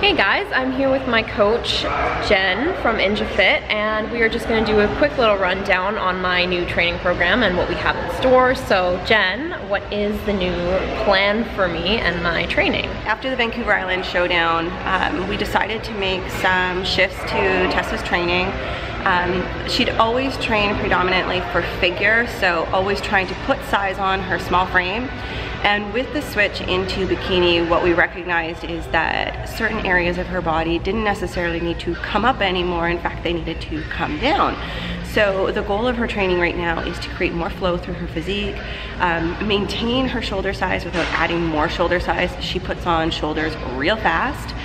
Hey guys, I'm here with my coach, Jen from InjaFit, and we are just gonna do a quick little rundown on my new training program and what we have in store. So Jen, what is the new plan for me and my training? After the Vancouver Island showdown, we decided to make some shifts to Tessa's training. She'd always trained predominantly for figure, so always trying to put size on her small frame. And with the switch into bikini, what we recognized is that certain areas of her body didn't necessarily need to come up anymore. In fact, they needed to come down. So the goal of her training right now is to create more flow through her physique, maintain her shoulder size without adding more shoulder size. She puts on shoulders real fast.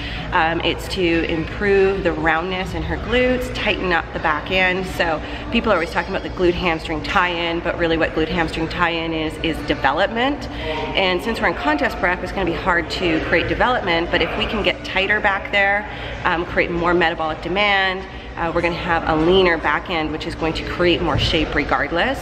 It's to improve the roundness in her glutes, tighten up the back end. So people are always talking about the glute hamstring tie-in, but really what glute hamstring tie-in is development. And since we're in contest prep, it's gonna be hard to create development, but if we can get tighter back there, create more metabolic demand, we're gonna have a leaner back end, which is going to create more shape regardless.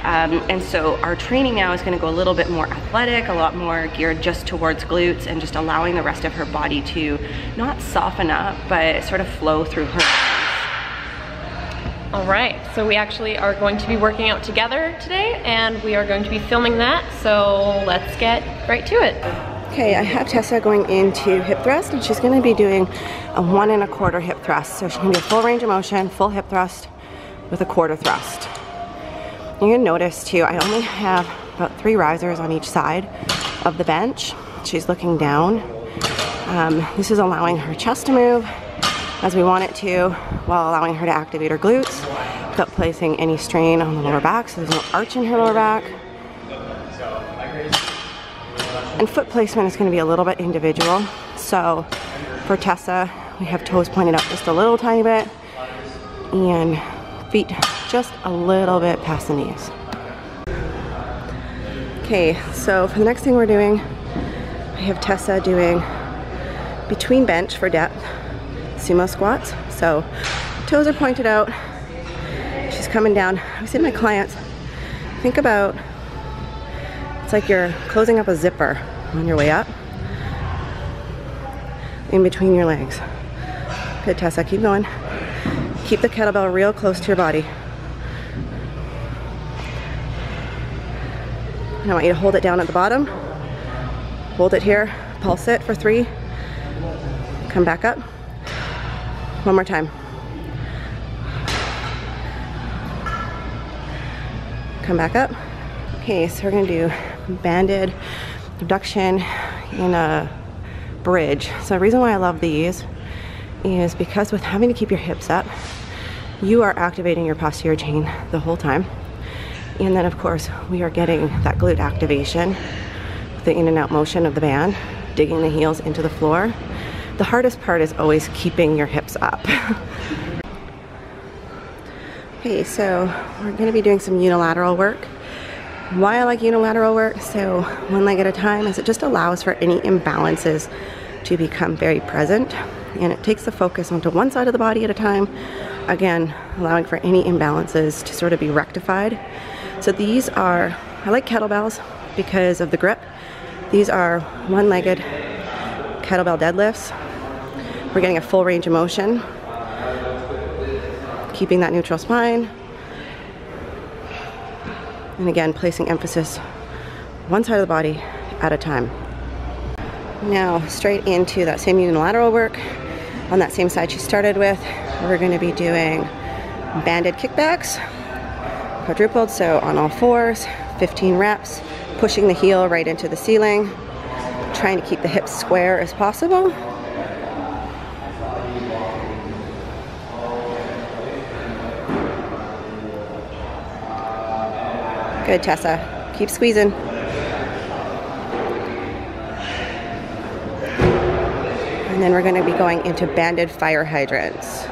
And so our training now is gonna go a little bit more athletic, a lot more geared just towards glutes and just allowing the rest of her body to not soften up, but sort of flow through her. All right, so we actually are going to be working out together today and we are going to be filming that, so let's get right to it. Okay, I have Tessa going into hip thrust and she's gonna be doing a 1 1/4 hip thrust. So she's gonna do a full range of motion, full hip thrust with a quarter thrust. You're gonna notice too, I only have about 3 risers on each side of the bench. She's looking down. This is allowing her chest to move as we want it to, while allowing her to activate her glutes without placing any strain on the lower back, so there's no arch in her lower back. And foot placement is going to be a little bit individual. So for Tessa, we have toes pointed up just a little tiny bit and feet just a little bit past the knees. Okay, so for the next thing we're doing, I have Tessa doing between bench for depth, Sumo Squats. So toes are pointed out, she's coming down. I say to my clients, think about, it's like you're closing up a zipper on your way up, in between your legs. Good, Tessa, keep going. Keep the kettlebell real close to your body. And I want you to hold it down at the bottom. Hold it here, pulse it for 3. Come back up. One more time. Come back up. Okay, so we're gonna do banded abduction in a bridge. So the reason why I love these is because with having to keep your hips up, you are activating your posterior chain the whole time. And then of course, we are getting that glute activation with the in and out motion of the band, digging the heels into the floor. The hardest part is always keeping your hips up. Okay, so we're gonna be doing some unilateral work. Why I like unilateral work, so 1 leg at a time, is it just allows for any imbalances to become very present, and it takes the focus onto one side of the body at a time, again, allowing for any imbalances to sort of be rectified. So these are, I like kettlebells because of the grip. These are 1-legged kettlebell deadlifts. We're getting a full range of motion, keeping that neutral spine. And again, placing emphasis one side of the body at a time. Now, straight into that same unilateral work. On that same side she started with, we're gonna be doing banded kickbacks, quadrupled, so on all 4s, 15 reps, pushing the heel right into the ceiling, trying to keep the hips square as possible. Good, Tessa. Keep squeezing. And then we're going to be going into banded fire hydrants.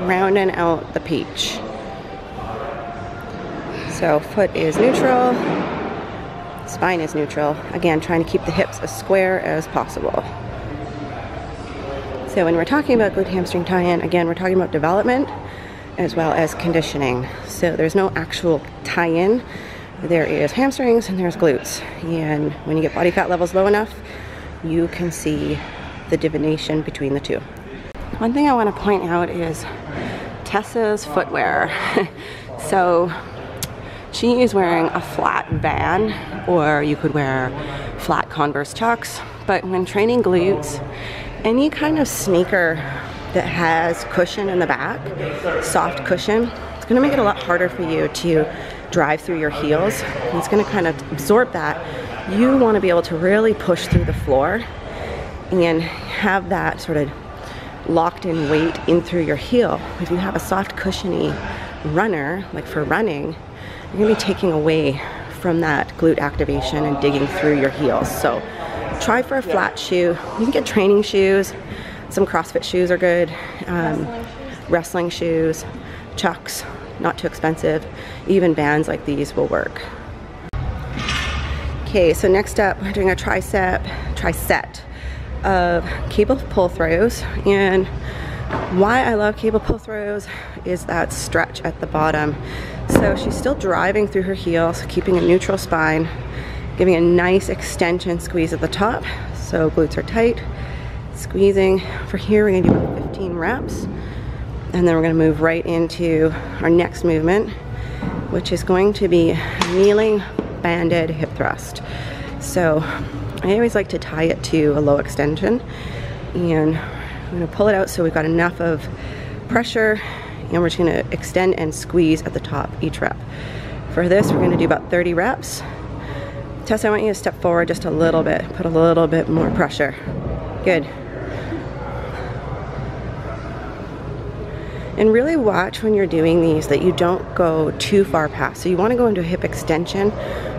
Rounding out the peach. So foot is neutral, spine is neutral. Again, trying to keep the hips as square as possible. So when we're talking about glute hamstring tie-in, again, we're talking about development as well as conditioning. So there's no actual tie-in. There is hamstrings and there's glutes. And when you get body fat levels low enough, you can see the divination between the two. One thing I want to point out is Tessa's footwear. So she is wearing a flat Van, or you could wear flat Converse Chucks, but when training glutes, any kind of sneaker that has cushion in the back, soft cushion, it's going to make it a lot harder for you to drive through your heels. It's going to kind of absorb that. You want to be able to really push through the floor and have that sort of locked in weight in through your heel. If you have a soft cushiony runner, like for running, you're going to be taking away from that glute activation and digging through your heels. So try for a flat shoe. You can get training shoes. Some CrossFit shoes are good. Wrestling shoes, Chucks, not too expensive. Even bands like these will work. Okay, so next up, we're doing a tricep of cable pull throws. And why I love cable pull throws is that stretch at the bottom. So she's still driving through her heels, keeping a neutral spine, giving a nice extension squeeze at the top. So glutes are tight, squeezing. For here, we're gonna do about 15 reps. And then we're gonna move right into our next movement, which is going to be kneeling banded hip thrust. So I always like to tie it to a low extension, and I'm gonna pull it out so we've got enough of pressure, and we're just gonna extend and squeeze at the top each rep. For this, we're gonna do about 30 reps. Tessa, I want you to step forward just a little bit, put a little bit more pressure. Good. And really watch when you're doing these that you don't go too far past. So you want to go into a hip extension,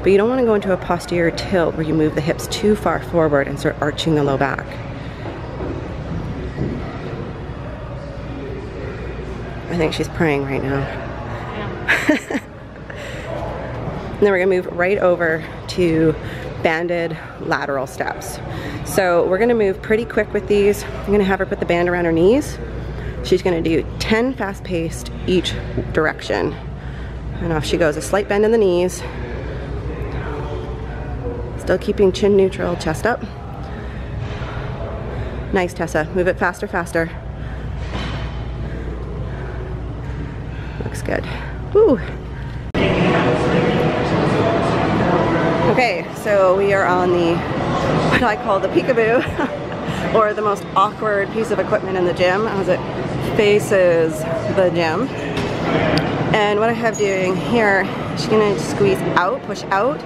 but you don't want to go into a posterior tilt where you move the hips too far forward and start arching the low back. I think she's praying right now. Yeah. And then we're gonna move right over to banded lateral steps. So we're gonna move pretty quick with these. I'm gonna have her put the band around her knees. She's gonna do 10 fast-paced each direction. And off she goes, a slight bend in the knees. Still keeping chin neutral, chest up. Nice, Tessa, move it faster, faster. Looks good. Woo. Okay, so we are on the, what I call the Peekaboo, or the most awkward piece of equipment in the gym as it faces the gym. And what I have doing here, she's gonna squeeze out, push out,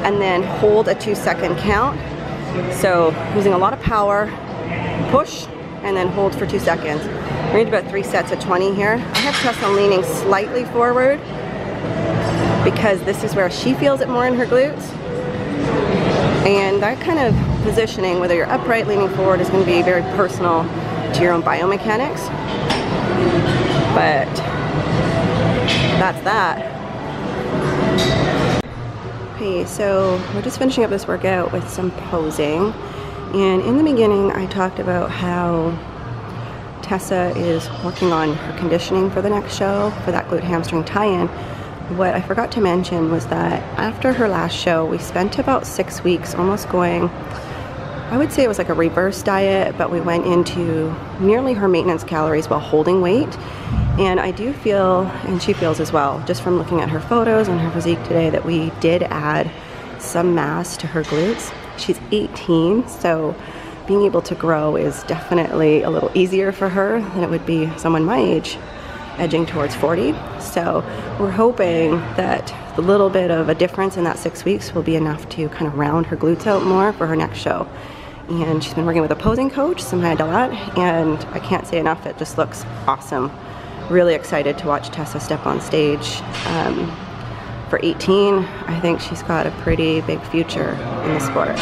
and then hold a 2-second count. So using a lot of power, push, and then hold for 2 seconds. We're gonna do about 3 sets of 20 here. I have Tessa leaning slightly forward because this is where she feels it more in her glutes. And that kind of positioning, whether you're upright, leaning forward, is going to be very personal to your own biomechanics. But that's that. Okay, so we're just finishing up this workout with some posing. And in the beginning, I talked about how Tessa is working on her conditioning for the next show, for that glute hamstring tie-in. What I forgot to mention was that after her last show, we spent about 6 weeks almost going, I would say it was like a reverse diet, but we went into nearly her maintenance calories while holding weight. And I do feel, and she feels as well, just from looking at her photos and her physique today, that we did add some mass to her glutes. She's 18, so being able to grow is definitely a little easier for her than it would be someone my age, edging towards 40. So we're hoping that the little bit of a difference in that 6 weeks will be enough to kind of round her glutes out more for her next show. And she's been working with a posing coach, Samaya Dalat, and I can't say enough, it just looks awesome. Really excited to watch Tessa step on stage. For 18, I think she's got a pretty big future in the sport.